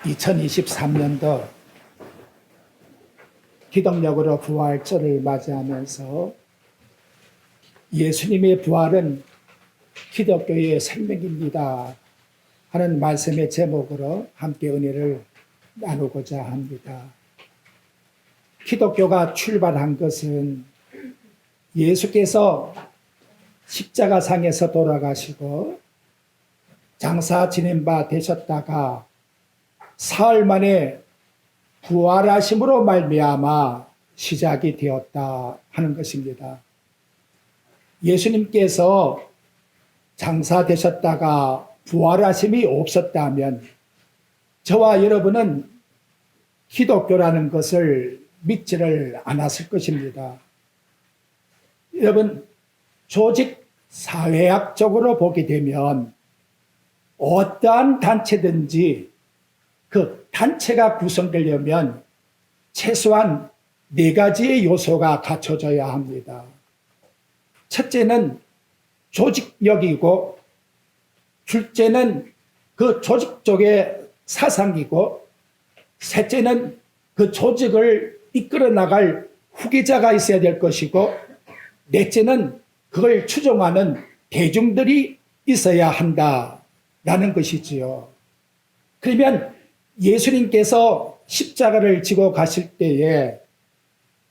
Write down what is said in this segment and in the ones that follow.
2023년도 기독력으로 부활절을 맞이하면서 예수님의 부활은 기독교의 생명입니다 하는 말씀의 제목으로 함께 은혜를 나누고자 합니다. 기독교가 출발한 것은 예수께서 십자가상에서 돌아가시고 장사 지낸 바 되셨다가 사흘 만에 부활하심으로 말미암아 시작이 되었다 하는 것입니다. 예수님께서 장사되셨다가 부활하심이 없었다면 저와 여러분은 기독교라는 것을 믿지를 않았을 것입니다. 여러분, 조직 사회학적으로 보게 되면 어떠한 단체든지 그 단체가 구성되려면 최소한 4가지의 요소가 갖춰져야 합니다. 첫째는 조직력이고, 둘째는 그 조직 쪽의 사상이고, 셋째는 그 조직을 이끌어 나갈 후계자가 있어야 될 것이고, 넷째는 그걸 추종하는 대중들이 있어야 한다라는 것이지요. 그러면 예수님께서 십자가를 지고 가실 때에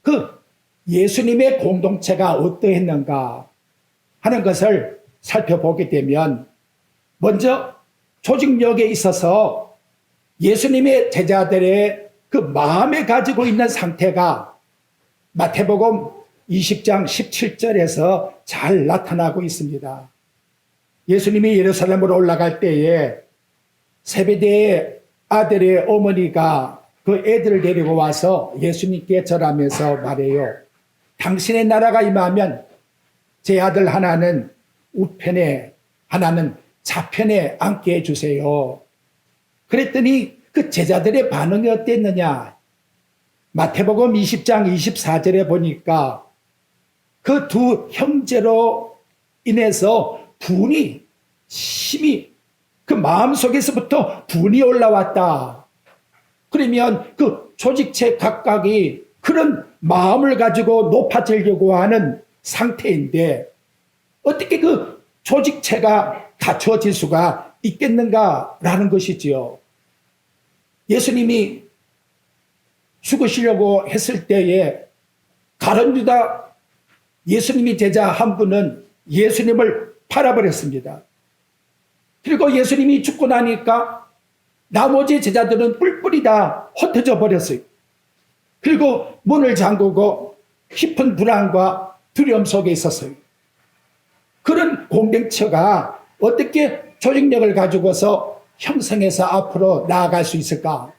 그 예수님의 공동체가 어떠했는가 하는 것을 살펴보게 되면 먼저 조직력에 있어서 예수님의 제자들의 그 마음에 가지고 있는 상태가 마태복음 20장 17절에서 잘 나타나고 있습니다. 예수님이 예루살렘으로 올라갈 때에 세베대의 아들의 어머니가 그 애들을 데리고 와서 예수님께 절하면서 말해요. 당신의 나라가 임하면 제 아들 하나는 우편에 하나는 좌편에 앉게 해주세요. 그랬더니 그 제자들의 반응이 어땠느냐? 마태복음 20장 24절에 보니까 그 두 형제로 인해서 분이 심히 그 마음속에서부터 분이 올라왔다. 그러면 그 조직체 각각이 그런 마음을 가지고 높아지려고 하는 상태인데 어떻게 그 조직체가 갖춰질 수가 있겠는가라는 것이지요. 예수님이 죽으시려고 했을 때에 가룟 유다 예수님이 제자 한 분은 예수님을 팔아버렸습니다. 그리고 예수님이 죽고 나니까 나머지 제자들은 뿔뿔이 다 흩어져 버렸어요. 그리고 문을 잠그고 깊은 불안과 두려움 속에 있었어요. 그런 공동체가 어떻게 조직력을 가지고서 형성해서 앞으로 나아갈 수 있을까?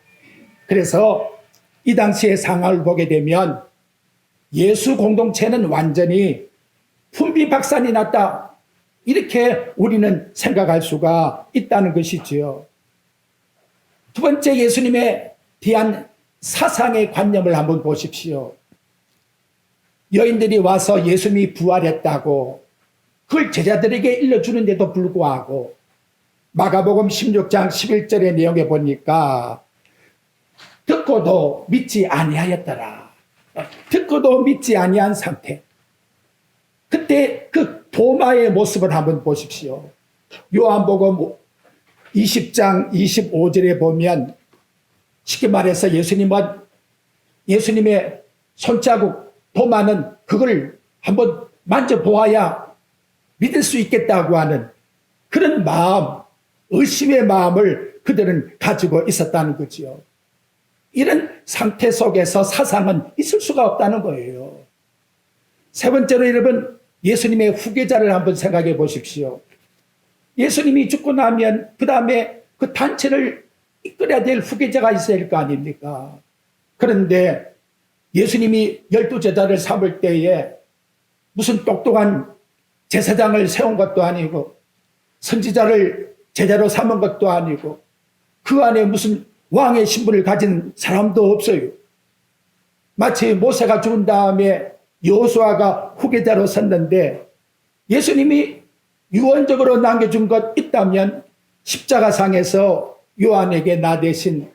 그래서 이 당시의 상황을 보게 되면 예수 공동체는 완전히 분비박산이 났다. 이렇게 우리는 생각할 수가 있다는 것이지요. 두 번째, 예수님에 대한 사상의 관념을 한번 보십시오. 여인들이 와서 예수님이 부활했다고 그걸 제자들에게 일러주는데도 불구하고 마가복음 16장 11절의 내용에 보니까 듣고도 믿지 아니하였더라. 듣고도 믿지 아니한 상태. 그때 그 도마의 모습을 한번 보십시오. 요한복음 20장 25절에 보면 쉽게 말해서 예수님의 손자국 도마는 그걸 한번 만져보아야 믿을 수 있겠다고 하는 그런 마음, 의심의 마음을 그들은 가지고 있었다는 거지요. 이런 상태 속에서 사상은 있을 수가 없다는 거예요. 세 번째로 여러분, 예수님의 후계자를 한번 생각해 보십시오. 예수님이 죽고 나면 그 다음에 그 단체를 이끌어야 될 후계자가 있어야 할 거 아닙니까? 그런데 예수님이 12제자를 삼을 때에 무슨 똑똑한 제사장을 세운 것도 아니고 선지자를 제자로 삼은 것도 아니고 그 안에 무슨 왕의 신분을 가진 사람도 없어요. 마치 모세가 죽은 다음에 여호수아가 후계자로 섰는데 예수님이 유언적으로 남겨준 것 있다면 십자가상에서 요한에게 나 대신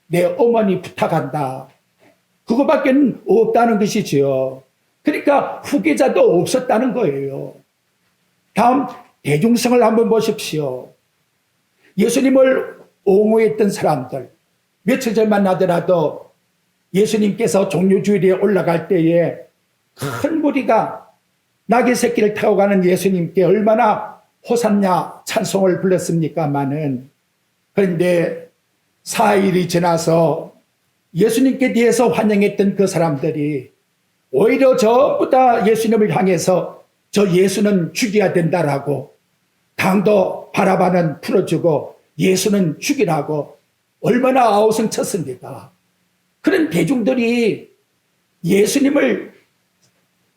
내 어머니 부탁한다. 그거밖에 없다는 것이지요. 그러니까 후계자도 없었다는 거예요. 다음 대중성을 한번 보십시오. 예수님을 옹호했던 사람들, 며칠 전만 하더라도 예수님께서 종료주일에 올라갈 때에 큰 무리가 나귀 새끼를 타고 가는 예수님께 얼마나 호산나 찬송을 불렀습니까마는, 그런데 4일이 지나서 예수님께 대해서 환영했던 그 사람들이 오히려 전부 다 예수님을 향해서 저 예수는 죽여야 된다라고, 당도 바라바는 풀어주고 예수는 죽이라고 얼마나 아우성 쳤습니까? 그런 대중들이 예수님을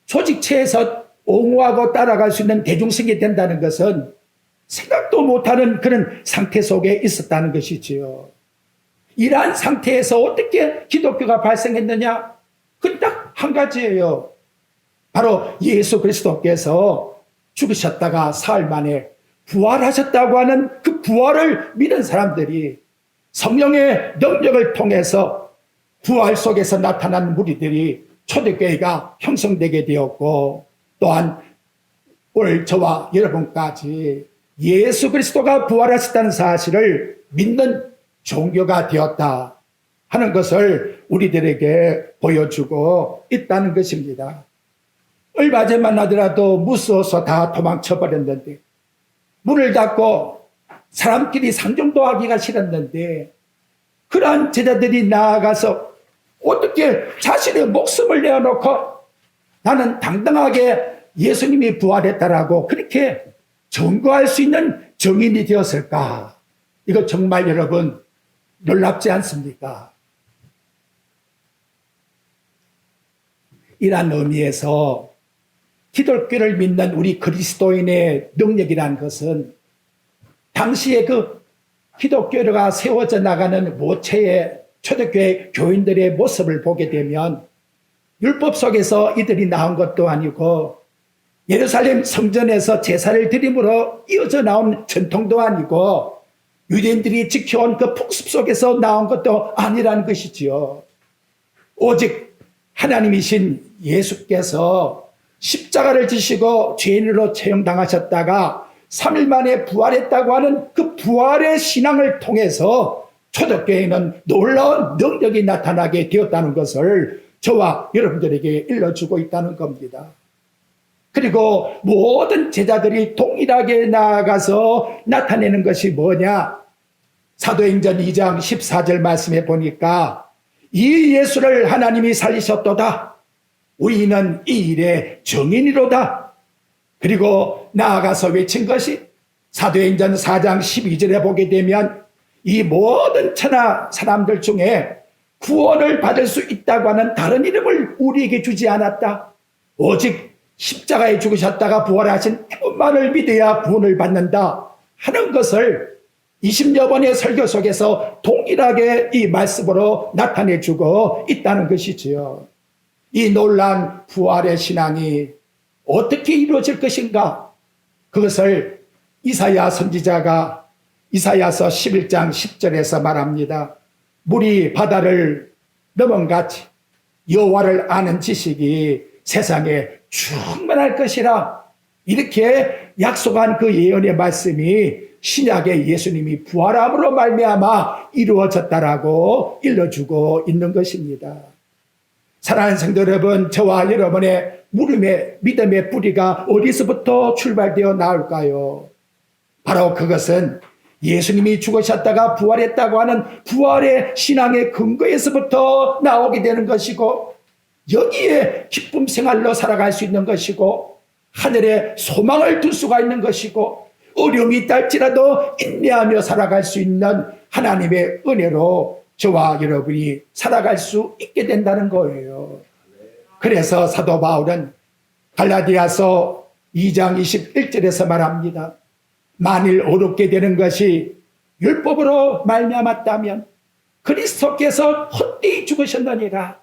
조직체에서 옹호하고 따라갈 수 있는 대중성이 된다는 것은 생각도 못하는 그런 상태 속에 있었다는 것이지요. 이러한 상태에서 어떻게 기독교가 발생했느냐? 그건 딱 한 가지예요. 바로 예수 그리스도께서 죽으셨다가 사흘 만에 부활하셨다고 하는 그 부활을 믿은 사람들이 성령의 능력을 통해서 부활 속에서 나타난 무리들이 초대교회가 형성되게 되었고, 또한 오늘 저와 여러분까지 예수 그리스도가 부활하셨다는 사실을 믿는 종교가 되었다 하는 것을 우리들에게 보여주고 있다는 것입니다. 얼마 전만 하더라도 무서워서 다 도망쳐 버렸는데, 문을 닫고 사람끼리 상종도 하기가 싫었는데, 그러한 제자들이 나아가서 어떻게 자신의 목숨을 내어놓고 나는 당당하게 예수님이 부활했다라고 그렇게 증거할 수 있는 증인이 되었을까? 이거 정말 여러분 놀랍지 않습니까? 이러한 의미에서 기독교를 믿는 우리 그리스도인의 능력이라는 것은 당시에 그 기독교가 세워져 나가는 모체의 초대교회 교인들의 모습을 보게 되면 율법 속에서 이들이 나온 것도 아니고 예루살렘 성전에서 제사를 드림으로 이어져 나온 전통도 아니고 유대인들이 지켜온 그 풍습 속에서 나온 것도 아니라는 것이지요. 오직 하나님이신 예수께서 십자가를 지시고 죄인으로 처형당하셨다가 3일 만에 부활했다고 하는 그 부활의 신앙을 통해서 초대교회는 놀라운 능력이 나타나게 되었다는 것을 저와 여러분들에게 일러주고 있다는 겁니다. 그리고 모든 제자들이 동일하게 나아가서 나타내는 것이 뭐냐? 사도행전 2장 14절 말씀에 보니까 이 예수를 하나님이 살리셨도다. 우리는 이 일의 증인이로다. 그리고 나아가서 외친 것이 사도행전 4장 12절에 보게 되면 이 모든 천하 사람들 중에 구원을 받을 수 있다고 하는 다른 이름을 우리에게 주지 않았다. 오직 십자가에 죽으셨다가 부활하신 그분만을 믿어야 구원을 받는다 하는 것을 20여 번의 설교 속에서 동일하게 이 말씀으로 나타내주고 있다는 것이지요. 이 놀라운 부활의 신앙이 어떻게 이루어질 것인가? 그것을 이사야 선지자가 이사야서 11장 10절에서 말합니다. 물이 바다를 넘은같이 여호와를 아는 지식이 세상에 충만할 것이라. 이렇게 약속한 그 예언의 말씀이 신약의 예수님이 부활함으로 말미암아 이루어졌다라고 일러주고 있는 것입니다. 사랑하는 성도 여러분, 저와 여러분의 믿음의 뿌리가 어디서부터 출발되어 나올까요? 바로 그것은 예수님이 죽으셨다가 부활했다고 하는 부활의 신앙의 근거에서부터 나오게 되는 것이고, 여기에 기쁨 생활로 살아갈 수 있는 것이고, 하늘에 소망을 둘 수가 있는 것이고, 어려움이 있다 할지라도 인내하며 살아갈 수 있는 하나님의 은혜로 저와 여러분이 살아갈 수 있게 된다는 거예요. 그래서 사도 바울은 갈라디아서 2장 21절에서 말합니다. 만일 어렵게 되는 것이 율법으로 말미암았다면 그리스도께서 헛되이 죽으셨느니라.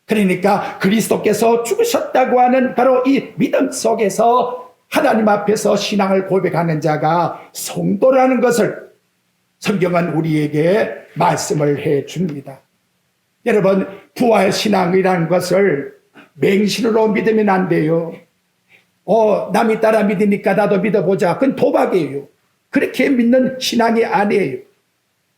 그러니까 그리스도께서 죽으셨다고 하는 바로 이 믿음 속에서 하나님 앞에서 신앙을 고백하는 자가 성도라는 것을 성경은 우리에게 말씀을 해 줍니다. 여러분, 부활신앙이라는 것을 맹신으로 믿으면 안 돼요. 남이 따라 믿으니까 나도 믿어보자. 그건 도박이에요. 그렇게 믿는 신앙이 아니에요.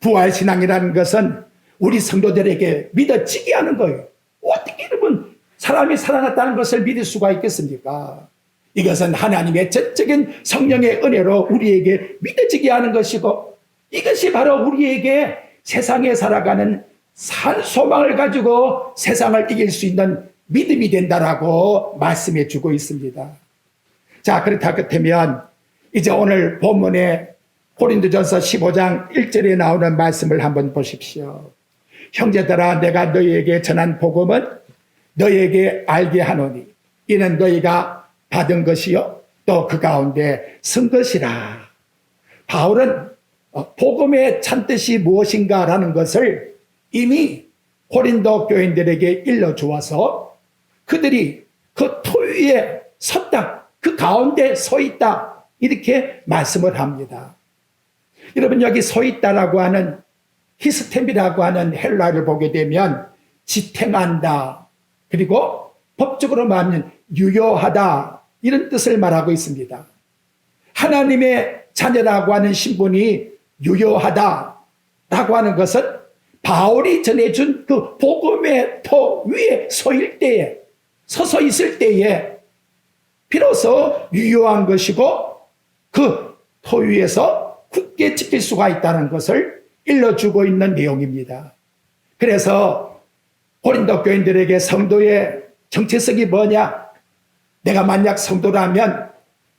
부활신앙이라는 것은 우리 성도들에게 믿어지게 하는 거예요. 어떻게 여러분 사람이 살아났다는 것을 믿을 수가 있겠습니까? 이것은 하나님의 전적인 성령의 은혜로 우리에게 믿어지게 하는 것이고, 이것이 바로 우리에게 세상에 살아가는 산 소망을 가지고 세상을 이길 수 있는 믿음이 된다라고 말씀해 주고 있습니다. 자, 그렇다면 이제 오늘 본문에 고린도전서 15장 1절에 나오는 말씀을 한번 보십시오. 형제들아, 내가 너희에게 전한 복음은 너희에게 알게 하노니 이는 너희가 받은 것이요 또 그 가운데 쓴 것이라. 바울은 복음의 찬뜻이 무엇인가라는 것을 이미 고린도 교인들에게 일러주어서 그들이 그 토 위에 섰다, 그 가운데 서 있다, 이렇게 말씀을 합니다. 여러분, 여기 서 있다라고 하는 히스템이라고 하는 헬라어를 보게 되면 지탱한다, 그리고 법적으로 말하면 유효하다, 이런 뜻을 말하고 있습니다. 하나님의 자녀라고 하는 신분이 유효하다라고 하는 것은 바울이 전해준 그 복음의 터 위에 서서 있을 때에 비로소 유효한 것이고 그 터 위에서 굳게 지킬 수가 있다는 것을 일러주고 있는 내용입니다. 그래서 고린도 교인들에게 성도의 정체성이 뭐냐? 내가 만약 성도라면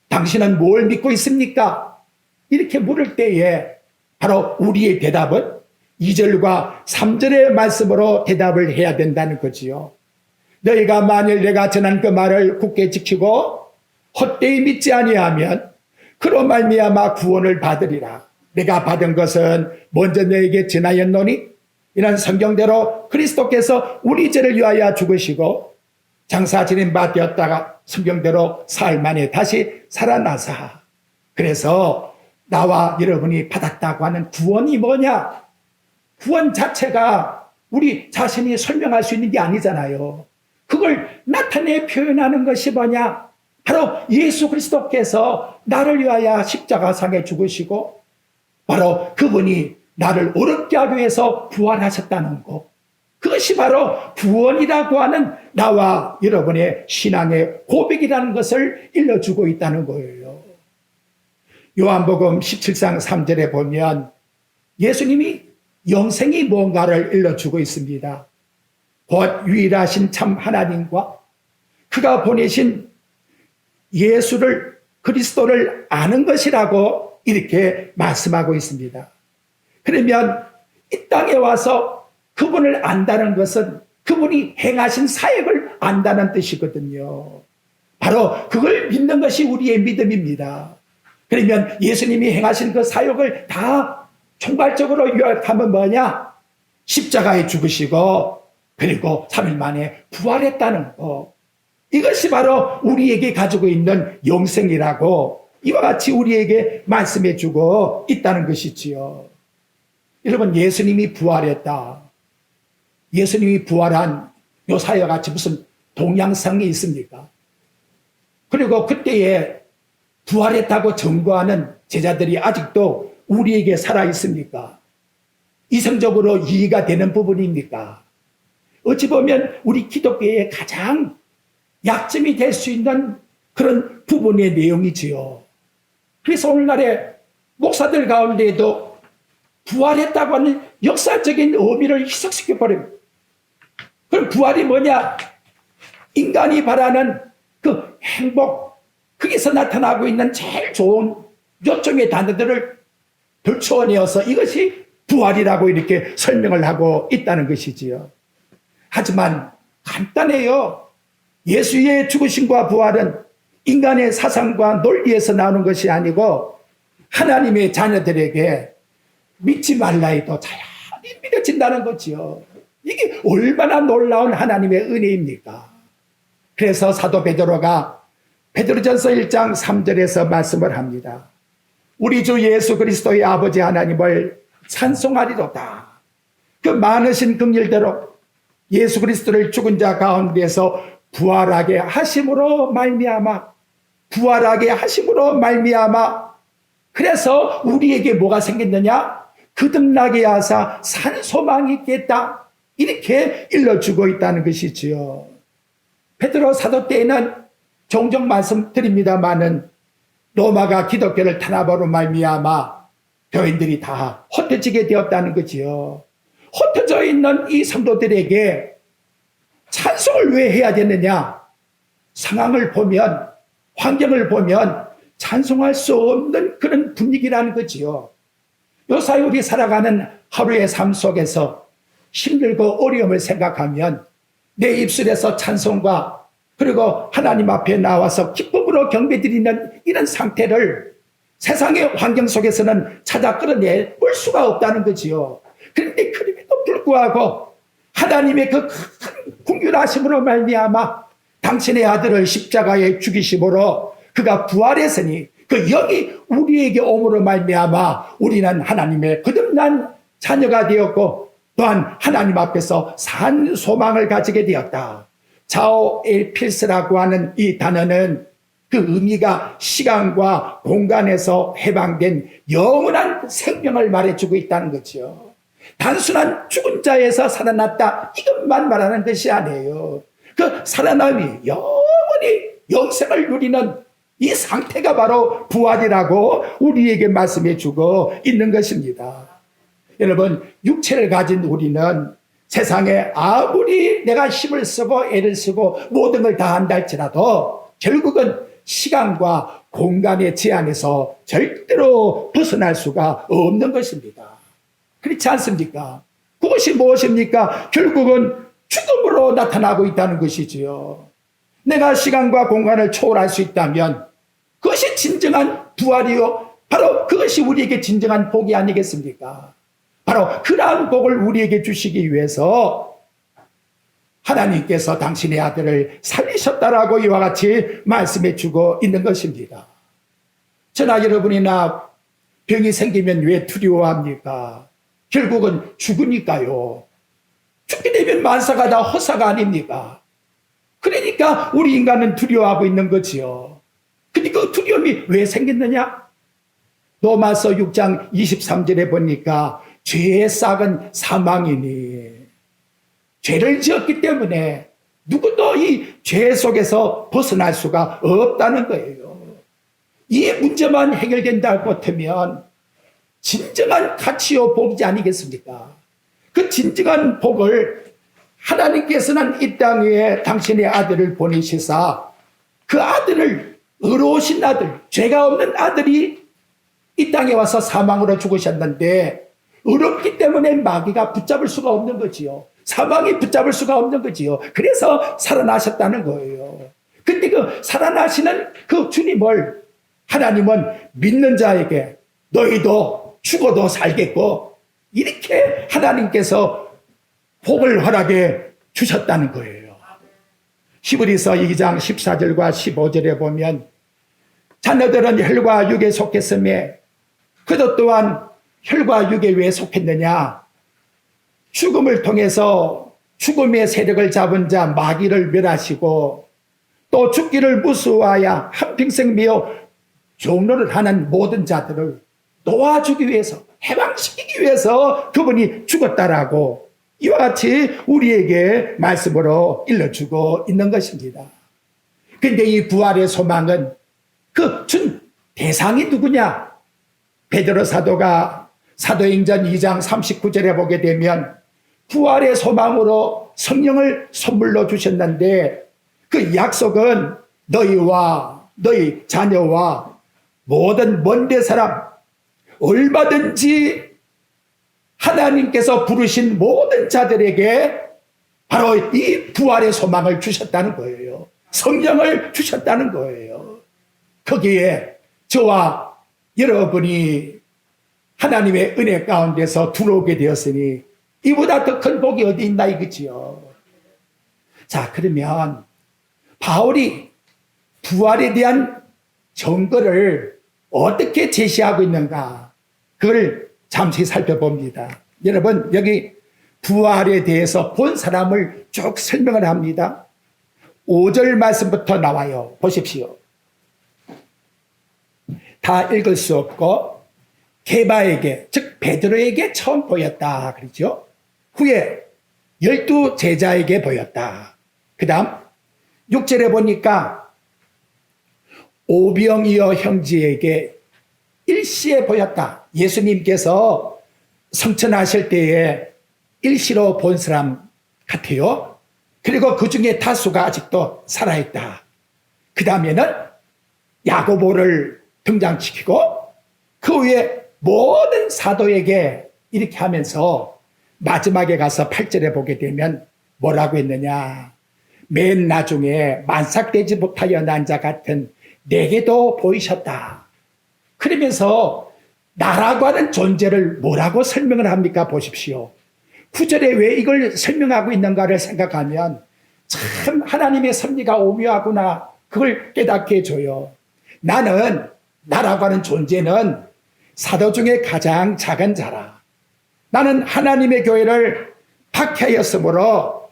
당신은 뭘 믿고 있습니까? 이렇게 물을 때에 바로 우리의 대답은 2절과 3절의 말씀으로 대답을 해야 된다는 거지요. 너희가 만일 내가 전한 그 말을 굳게 지키고 헛되이 믿지 아니하면 그로 말미암아 구원을 받으리라. 내가 받은 것은 먼저 너에게 전하였노니 이는 성경대로 그리스도께서 우리 죄를 위하여 죽으시고 장사 지낸 바 되었다가 성경대로 사흘 만에 다시 살아나사. 그래서 나와 여러분이 받았다고 하는 구원이 뭐냐? 구원 자체가 우리 자신이 설명할 수 있는 게 아니잖아요. 그걸 나타내 표현하는 것이 뭐냐? 바로 예수 그리스도께서 나를 위하여 십자가상에 죽으시고 바로 그분이 나를 어렵게 하기 위해서 부활하셨다는 것. 그것이 바로 구원이라고 하는 나와 여러분의 신앙의 고백이라는 것을 일러주고 있다는 거예요. 요한복음 17장 3절에 보면 예수님이 영생이 뭔가를 일러주고 있습니다. 곧 유일하신 참 하나님과 그가 보내신 예수를, 그리스도를 아는 것이라고 이렇게 말씀하고 있습니다. 그러면 이 땅에 와서 그분을 안다는 것은 그분이 행하신 사역을 안다는 뜻이거든요. 바로 그걸 믿는 것이 우리의 믿음입니다. 그러면 예수님이 행하신 그 사역을 다 총괄적으로 요약하면 뭐냐? 십자가에 죽으시고 그리고 3일 만에 부활했다는 거. 이것이 바로 우리에게 가지고 있는 영생이라고 이와 같이 우리에게 말씀해주고 있다는 것이지요. 여러분, 예수님이 부활했다. 예수님이 부활한 요 사회와 같이 무슨 동양성이 있습니까? 그리고 그때에 부활했다고 증거하는 제자들이 아직도 우리에게 살아있습니까? 이성적으로 이해가 되는 부분입니까? 어찌 보면 우리 기독교의 가장 약점이 될 수 있는 그런 부분의 내용이지요. 그래서 오늘날의 목사들 가운데에도 부활했다고 하는 역사적인 의미를 희석시켜버립니다. 그럼 부활이 뭐냐? 인간이 바라는 그 행복, 거기서 나타나고 있는 제일 좋은 요점의 단어들을 들추어내어서 이것이 부활이라고 이렇게 설명을 하고 있다는 것이지요. 하지만 간단해요. 예수의 죽으심과 부활은 인간의 사상과 논리에서 나오는 것이 아니고 하나님의 자녀들에게 믿지 말라 해도 자연히 믿어진다는 거지요. 이게 얼마나 놀라운 하나님의 은혜입니까? 그래서 사도 베드로가 베드로전서 1장 3절에서 말씀을 합니다. 우리 주 예수 그리스도의 아버지 하나님을 찬송하리로다. 그 많으신 긍휼대로 예수 그리스도를 죽은 자 가운데서 부활하게 하심으로 말미암아, 부활하게 하심으로 말미암아, 그래서 우리에게 뭐가 생겼느냐? 거듭나게 하사 산 소망이 있겠다. 이렇게 일러주고 있다는 것이지요. 베드로 사도 때에는 종종 말씀드립니다마는 로마가 기독교를 탄압으로 말미암아 교인들이 다 흩어지게 되었다는 거지요. 흩어져 있는 이 성도들에게 찬송을 왜 해야 되느냐? 상황을 보면, 환경을 보면 찬송할 수 없는 그런 분위기라는 거지요. 요사이 우리 살아가는 하루의 삶 속에서 힘들고 어려움을 생각하면 내 입술에서 찬송과 그리고 하나님 앞에 나와서 기쁨으로 경배드리는 이런 상태를 세상의 환경 속에서는 찾아 끌어낼 수가 없다는 거지요. 그런데 그럼에도 불구하고 하나님의 그 큰 궁휼하심으로 말미암아 당신의 아들을 십자가에 죽이심으로 그가 부활했으니 그 영이 우리에게 오므로 말미암아 우리는 하나님의 거듭난 자녀가 되었고 또한 하나님 앞에서 산 소망을 가지게 되었다. 자오 엘필스라고 하는 이 단어는 그 의미가 시간과 공간에서 해방된 영원한 생명을 말해주고 있다는 거죠. 단순한 죽은 자에서 살아났다 이것만 말하는 것이 아니에요. 그 살아남이 영원히 영생을 누리는 이 상태가 바로 부활이라고 우리에게 말씀해 주고 있는 것입니다. 여러분, 육체를 가진 우리는 세상에 아무리 내가 힘을 쓰고 애를 쓰고 모든 걸 다 한다 할지라도 결국은 시간과 공간의 제한에서 절대로 벗어날 수가 없는 것입니다. 그렇지 않습니까? 그것이 무엇입니까? 결국은 죽음으로 나타나고 있다는 것이지요. 내가 시간과 공간을 초월할 수 있다면 그것이 진정한 부활이요. 바로 그것이 우리에게 진정한 복이 아니겠습니까? 바로 그러한 복을 우리에게 주시기 위해서 하나님께서 당신의 아들을 살리셨다라고 이와 같이 말씀해 주고 있는 것입니다. 저나 여러분이나 병이 생기면 왜 두려워합니까? 결국은 죽으니까요. 죽게 되면 만사가 다 허사가 아닙니까? 그러니까 우리 인간은 두려워하고 있는 거지요. 근데 그 두려움이 왜 생겼느냐? 로마서 6장 23절에 보니까 죄의 싹은 사망이니, 죄를 지었기 때문에 누구도 이 죄 속에서 벗어날 수가 없다는 거예요. 이 문제만 해결된다고 하면 진정한 가치요 복이지 아니겠습니까? 그 진정한 복을 하나님께서는 이 땅에 당신의 아들을 보내시사 그 아들을, 의로우신 아들, 죄가 없는 아들이 이 땅에 와서 사망으로 죽으셨는데 의롭기 때문에 마귀가 붙잡을 수가 없는 거지요. 사망이 붙잡을 수가 없는 거지요. 그래서 살아나셨다는 거예요. 근데 그 살아나시는 그 주님을 하나님은 믿는 자에게 너희도 죽어도 살겠고 이렇게 하나님께서 복을 허락해 주셨다는 거예요. 히브리서 2장 14절과 15절에 보면 자녀들은 혈과 육에 속했음에 그도 또한 혈과 육에 왜 속했느냐? 죽음을 통해서 죽음의 세력을 잡은 자 마귀를 멸하시고 또 죽기를 무수하여 한평생 미어 종로를 하는 모든 자들을 도와주기 위해서, 해방시키기 위해서 그분이 죽었다라고 이와 같이 우리에게 말씀으로 일러주고 있는 것입니다. 그런데 이 부활의 소망은 그 준 대상이 누구냐? 베드로 사도가 사도행전 2장 39절에 보게 되면 부활의 소망으로 성령을 선물로 주셨는데 그 약속은 너희와 너희 자녀와 모든 먼데 사람, 얼마든지 하나님께서 부르신 모든 자들에게 바로 이 부활의 소망을 주셨다는 거예요. 성령을 주셨다는 거예요. 거기에 저와 여러분이 하나님의 은혜 가운데서 들어오게 되었으니 이보다 더 큰 복이 어디 있나 이거지요. 자, 그러면 바울이 부활에 대한 증거를 어떻게 제시하고 있는가? 그걸 잠시 살펴봅니다. 여러분, 여기 부활에 대해서 본 사람을 쭉 설명을 합니다. 5절 말씀부터 나와요. 보십시오. 다 읽을 수 없고 게바에게, 즉 베드로에게 처음 보였다 그러죠. 후에 12 제자에게 보였다. 그 다음 6절에 보니까 오병이어 형제에게 일시에 보였다. 예수님께서 성천하실 때에 일시로 본 사람 같아요. 그리고 그 중에 다수가 아직도 살아있다. 그 다음에는 야고보를 등장시키고 그 후에 모든 사도에게 이렇게 하면서 마지막에 가서 8절에 보게 되면 뭐라고 했느냐. 맨 나중에 만삭되지 못하여 난 자 같은 내게도 보이셨다. 그러면서 나라고 하는 존재를 뭐라고 설명을 합니까? 보십시오. 9절에 왜 이걸 설명하고 있는가를 생각하면 참 하나님의 섭리가 오묘하구나. 그걸 깨닫게 해줘요. 나라고 하는 존재는 사도 중에 가장 작은 자라. 나는 하나님의 교회를 박해하였으므로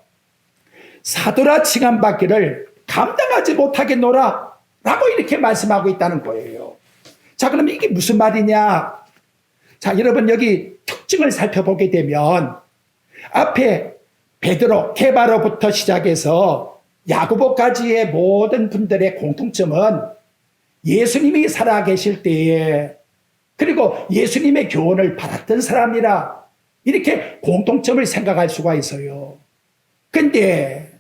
사도라 칭함받기를 감당하지 못하겠노라 라고 이렇게 말씀하고 있다는 거예요. 자, 그럼 이게 무슨 말이냐? 자, 여러분 여기 특징을 살펴보게 되면 앞에 베드로, 게바로부터 시작해서 야고보까지의 모든 분들의 공통점은 예수님이 살아계실 때에 그리고 예수님의 교훈을 받았던 사람이라 이렇게 공통점을 생각할 수가 있어요. 근데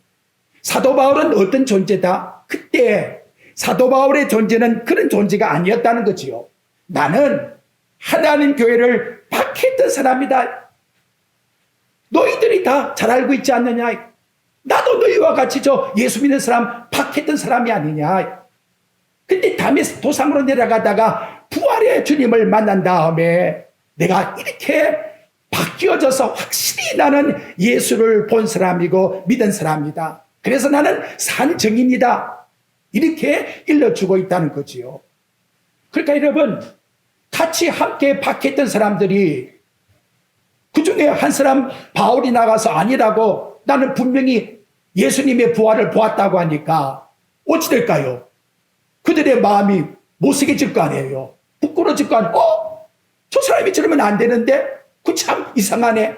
사도 바울은 어떤 존재다? 그때 사도 바울의 존재는 그런 존재가 아니었다는 거지요. 나는 하나님 교회를 박해했던 사람이다. 너희들이 다 잘 알고 있지 않느냐? 나도 너희와 같이 예수 믿는 사람 박해했던 사람이 아니냐? 근데 다메섹 도상으로 내려가다가 부활의 주님을 만난 다음에 내가 이렇게 바뀌어져서 확실히 나는 예수를 본 사람이고 믿은 사람이다. 그래서 나는 산 증인이다. 이렇게 일러주고 있다는 거지요. 그러니까 여러분, 같이 함께 박했던 사람들이 그 중에 한 사람 바울이 나가서 아니라고 나는 분명히 예수님의 부활을 보았다고 하니까 어찌 될까요? 그들의 마음이 못쓰게질 거 아니에요. 부끄러질 거 아니에요. 저 사람이 저러면 안 되는데 그 참 이상하네.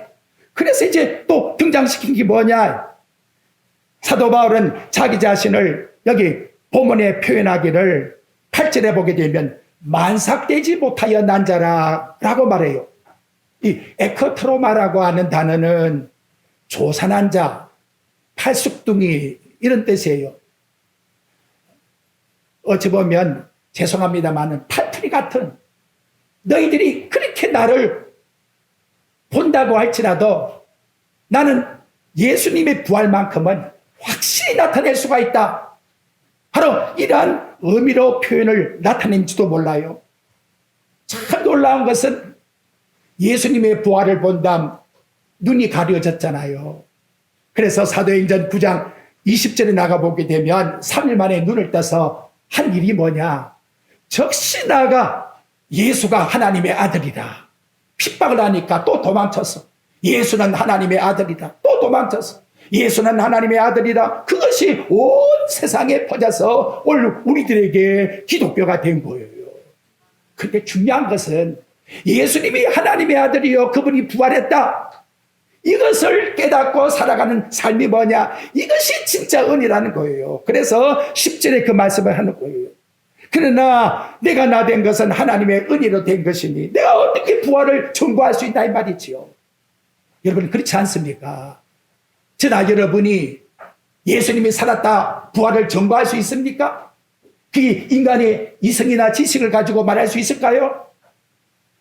그래서 이제 또 등장시킨 게 뭐냐? 사도 바울은 자기 자신을 여기 본문에 표현하기를 8절에 보게 되면 만삭되지 못하여 난 자라라고 말해요. 이 에크트로마라고 하는 단어는 조산한 자, 팔숙둥이 이런 뜻이에요. 어찌 보면 죄송합니다만 팔풀이 같은 너희들이 그렇게 나를 본다고 할지라도 나는 예수님의 부활만큼은 확실히 나타낼 수가 있다. 바로 이러한 의미로 표현을 나타낸지도 몰라요. 참 놀라운 것은 예수님의 부활을 본 다음 눈이 가려졌잖아요. 그래서 사도행전 9장 20절에 나가보게 되면 3일 만에 눈을 떠서 한 일이 뭐냐? 적시 나가 예수가 하나님의 아들이다. 핍박을 하니까 또 도망쳤어. 예수는 하나님의 아들이다. 또 도망쳤어. 예수는 하나님의 아들이다. 그것이 온 세상에 퍼져서 오늘 우리들에게 기독교가 된 거예요. 그런데 중요한 것은 예수님이 하나님의 아들이요 그분이 부활했다. 이것을 깨닫고 살아가는 삶이 뭐냐? 이것이 진짜 은혜라는 거예요. 그래서 10절에 그 말씀을 하는 거예요. 그러나 내가 나 된 것은 하나님의 은혜로 된 것이니 내가 어떻게 부활을 청구할 수 있다 이 말이지요. 여러분 그렇지 않습니까? 저나 여러분이 예수님이 살았다 부활을 청구할 수 있습니까? 그게 인간의 이성이나 지식을 가지고 말할 수 있을까요?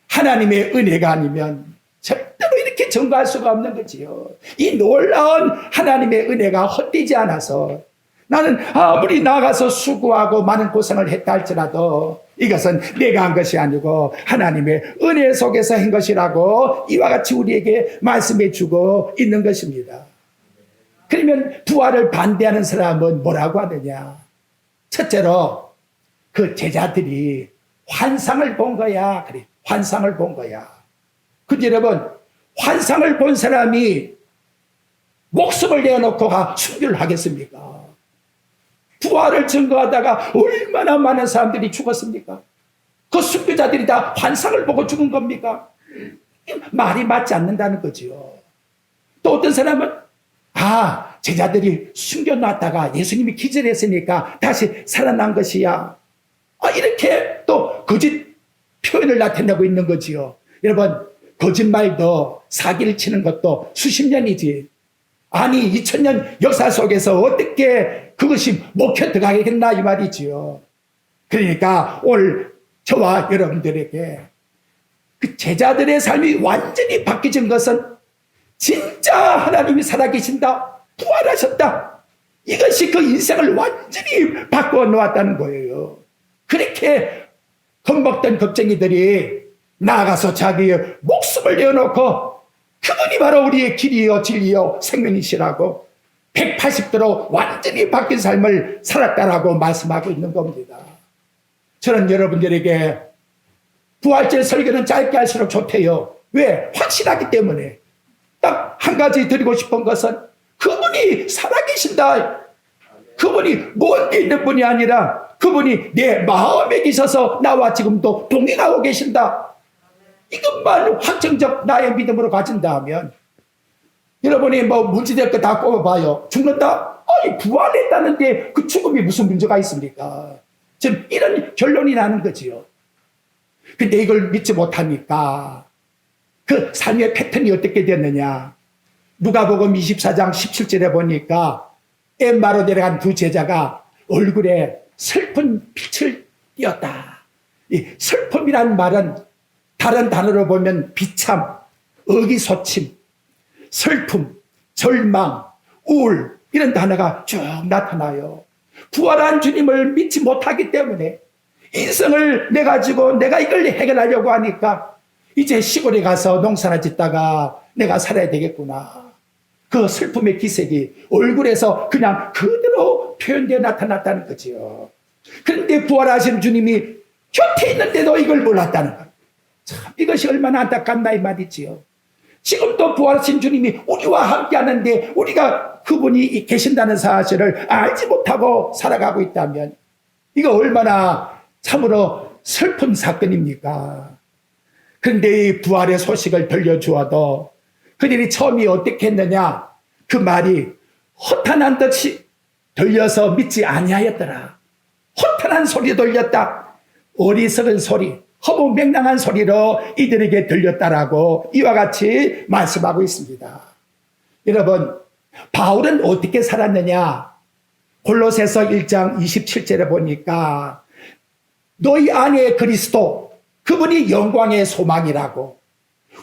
하나님의 은혜가 아니면 절대로 이렇게 증거할 수가 없는 거지요. 이 놀라운 하나님의 은혜가 헛되지 않아서 나는 아무리 나가서 수고하고 많은 고생을 했다 할지라도 이것은 내가 한 것이 아니고 하나님의 은혜 속에서 한 것이라고 이와 같이 우리에게 말씀해 주고 있는 것입니다. 그러면 부활을 반대하는 사람은 뭐라고 하느냐? 첫째로 그 제자들이 환상을 본 거야. 그래, 환상을 본 거야. 근데 여러분, 환상을 본 사람이 목숨을 내어놓고 순교를 하겠습니까? 부활을 증거하다가 얼마나 많은 사람들이 죽었습니까? 그 순교자들이 다 환상을 보고 죽은 겁니까? 말이 맞지 않는다는 거죠. 또 어떤 사람은 제자들이 숨겨놨다가 예수님이 기절했으니까 다시 살아난 것이야. 이렇게 또 거짓 표현을 나타내고 있는 거지요. 여러분, 거짓말도 사기를 치는 것도 수십 년이지. 아니 2000년 역사 속에서 어떻게 그것이 먹혀 들어가겠나 이 말이지요. 그러니까 오늘 저와 여러분들에게 그 제자들의 삶이 완전히 바뀌어진 것은 진짜 하나님이 살아계신다, 부활하셨다, 이것이 그 인생을 완전히 바꾸어 놓았다는 거예요. 그렇게 겁먹던 겁쟁이들이 나아가서 자기의 목숨을 내어놓고 그분이 바로 우리의 길이요 진리요 생명이시라고 180도로 완전히 바뀐 삶을 살았다라고 말씀하고 있는 겁니다. 저는 여러분들에게 부활절 설교는 짧게 할수록 좋대요. 왜? 확실하기 때문에. 딱 한 가지 드리고 싶은 것은 그분이 살아계신다. 그분이 먼데 있는 분이 아니라 그분이 내 마음에 계셔서 나와 지금도 동행하고 계신다. 이것만 확정적 나의 믿음으로 가진다면 여러분이 문제될 거 다 꼽아봐요. 죽는다? 부활했다는데 그 죽음이 무슨 문제가 있습니까? 지금 이런 결론이 나는 거지요. 근데 이걸 믿지 못하니까 그 삶의 패턴이 어떻게 됐느냐. 누가복음 24장 17절에 보니까 엠마로 내려간 두 제자가 얼굴에 슬픈 빛을 띄었다. 이 슬픔이란 말은 다른 단어로 보면 비참, 의기소침, 슬픔, 절망, 우울 이런 단어가 쭉 나타나요. 부활한 주님을 믿지 못하기 때문에 인생을 내가지고 내가 이걸 해결하려고 하니까 이제 시골에 가서 농사나 짓다가 내가 살아야 되겠구나. 그 슬픔의 기색이 얼굴에서 그냥 그대로 표현되어 나타났다는 거지요. 그런데 부활하신 주님이 곁에 있는데도 이걸 몰랐다는 거예요. 참 이것이 얼마나 안타깝나 이 말이지요. 지금도 부활하신 주님이 우리와 함께 하는데 우리가 그분이 계신다는 사실을 알지 못하고 살아가고 있다면 이거 얼마나 참으로 슬픈 사건입니까? 그런데 이 부활의 소식을 들려주어도 그들이 처음이 어떻게 했느냐? 그 말이 허탄한 듯이 들려서 믿지 아니하였더라. 허탄한 소리 들렸다. 어리석은 소리, 허무맹랑한 소리로 이들에게 들렸다라고 이와 같이 말씀하고 있습니다. 여러분, 바울은 어떻게 살았느냐? 골로새서 1장 27절에 보니까 너희 안에 그리스도, 그분이 영광의 소망이라고.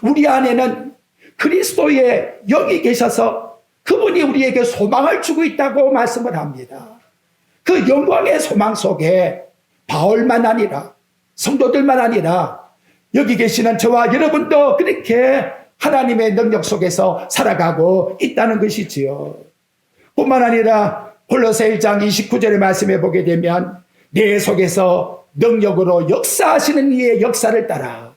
우리 안에는 그리스도의 영이 계셔서 그분이 우리에게 소망을 주고 있다고 말씀을 합니다. 그 영광의 소망 속에 바울만 아니라 성도들만 아니라 여기 계시는 저와 여러분도 그렇게 하나님의 능력 속에서 살아가고 있다는 것이지요. 뿐만 아니라 골로새 1장 29절의 말씀에 보게 되면 내 속에서 능력으로 역사하시는 이의 역사를 따라.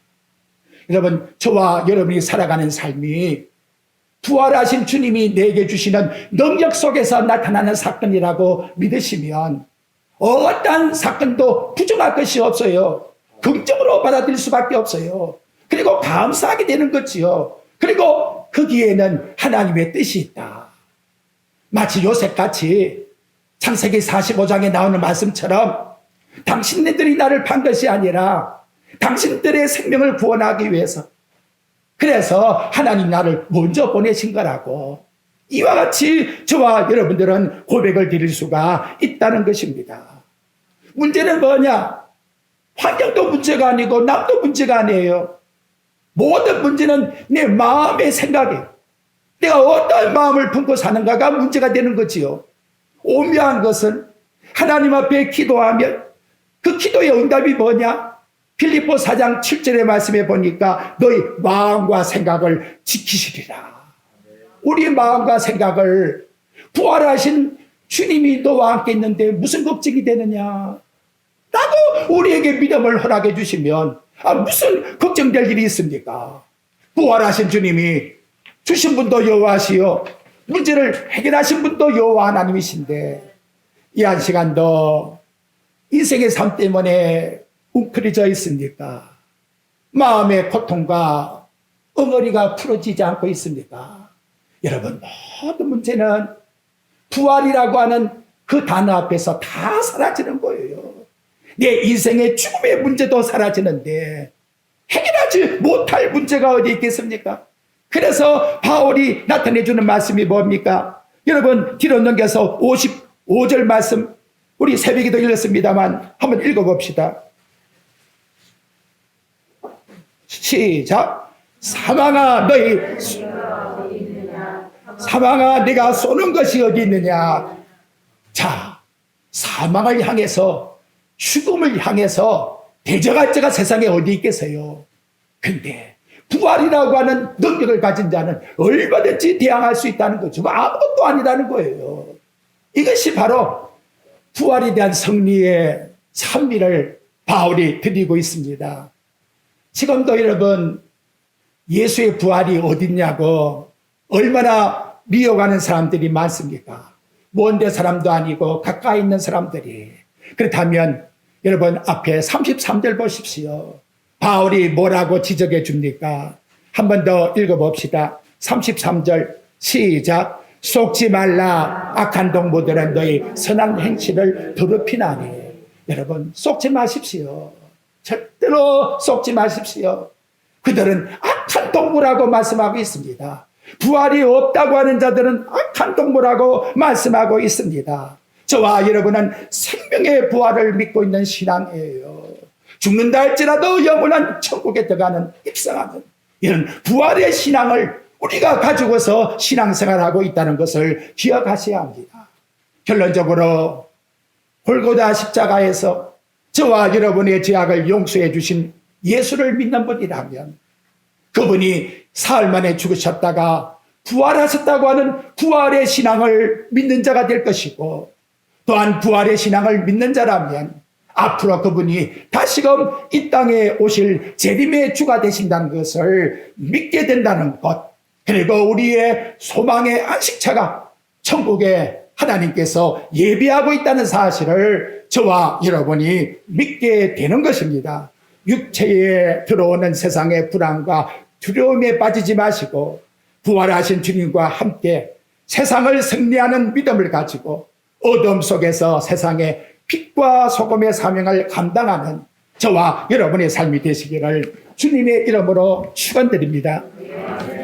여러분, 저와 여러분이 살아가는 삶이 부활하신 주님이 내게 주시는 능력 속에서 나타나는 사건이라고 믿으시면 어떠한 사건도 부정할 것이 없어요. 긍정으로 받아들일 수밖에 없어요. 그리고 감사하게 되는 거지요. 그리고 거기에는 하나님의 뜻이 있다. 마치 요셉같이 창세기 45장에 나오는 말씀처럼 당신네들이 나를 판 것이 아니라 당신들의 생명을 구원하기 위해서, 그래서 하나님 나를 먼저 보내신 거라고 이와 같이 저와 여러분들은 고백을 드릴 수가 있다는 것입니다. 문제는 뭐냐? 환경도 문제가 아니고 남도 문제가 아니에요. 모든 문제는 내 마음의 생각이에요. 내가 어떤 마음을 품고 사는가가 문제가 되는 거지요. 오묘한 것은 하나님 앞에 기도하면 그 기도의 응답이 뭐냐? 빌립보 4장 7절의 말씀에 보니까 너희 마음과 생각을 지키시리라. 우리 마음과 생각을 부활하신 주님이 너와 함께 있는데 무슨 걱정이 되느냐? 라고 우리에게 믿음을 허락해 주시면 무슨 걱정될 일이 있습니까? 부활하신 주님이 주신 분도 여호와시요 문제를 해결하신 분도 여호와 하나님이신데 이 한 시간도 인생의 삶 때문에 웅크려져 있습니까? 마음의 고통과 엉어리가 풀어지지 않고 있습니까? 여러분, 모든 문제는 부활이라고 하는 그 단어 앞에서 다 사라지는 거예요. 내 인생의 죽음의 문제도 사라지는데 해결하지 못할 문제가 어디 있겠습니까? 그래서 바울이 나타내주는 말씀이 뭡니까? 여러분, 뒤로 넘겨서 55절 말씀, 우리 새벽에도 읽었습니다만 한번 읽어봅시다. 시작. 사망아 네가 쏘는 것이 어디 있느냐. 자, 사망을 향해서, 죽음을 향해서 대적할 자가 세상에 어디 있겠어요? 근데 부활이라고 하는 능력을 가진 자는 얼마든지 대항할 수 있다는 거죠. 아무것도 아니라는 거예요. 이것이 바로 부활에 대한 승리의 찬미를 바울이 드리고 있습니다. 지금도 여러분, 예수의 부활이 어딨냐고 얼마나 미워가는 사람들이 많습니까? 먼 데 사람도 아니고 가까이 있는 사람들이. 그렇다면 여러분, 앞에 33절 보십시오. 바울이 뭐라고 지적해 줍니까? 한 번 더 읽어봅시다. 33절 시작. 속지 말라. 악한 동무들은 너희 선한 행실을 더럽히나니. 여러분, 속지 마십시오. 절대로 속지 마십시오. 그들은 악한 동무라고 말씀하고 있습니다. 부활이 없다고 하는 자들은 악한 동무라고 말씀하고 있습니다. 저와 여러분은 생명의 부활을 믿고 있는 신앙이에요. 죽는다 할지라도 영원한 천국에 들어가는 입성하는 이런 부활의 신앙을 우리가 가지고서 신앙생활하고 있다는 것을 기억하셔야 합니다. 결론적으로 골고다 십자가에서 저와 여러분의 죄악을 용서해 주신 예수를 믿는 분이라면 그분이 사흘 만에 죽으셨다가 부활하셨다고 하는 부활의 신앙을 믿는 자가 될 것이고, 또한 부활의 신앙을 믿는 자라면 앞으로 그분이 다시금 이 땅에 오실 재림의 주가 되신다는 것을 믿게 된다는 것, 그리고 우리의 소망의 안식처가 천국에 하나님께서 예비하고 있다는 사실을 저와 여러분이 믿게 되는 것입니다. 육체에 들어오는 세상의 불안과 두려움에 빠지지 마시고 부활하신 주님과 함께 세상을 승리하는 믿음을 가지고 어둠 속에서 세상의 빛과 소금의 사명을 감당하는 저와 여러분의 삶이 되시기를 주님의 이름으로 축원드립니다.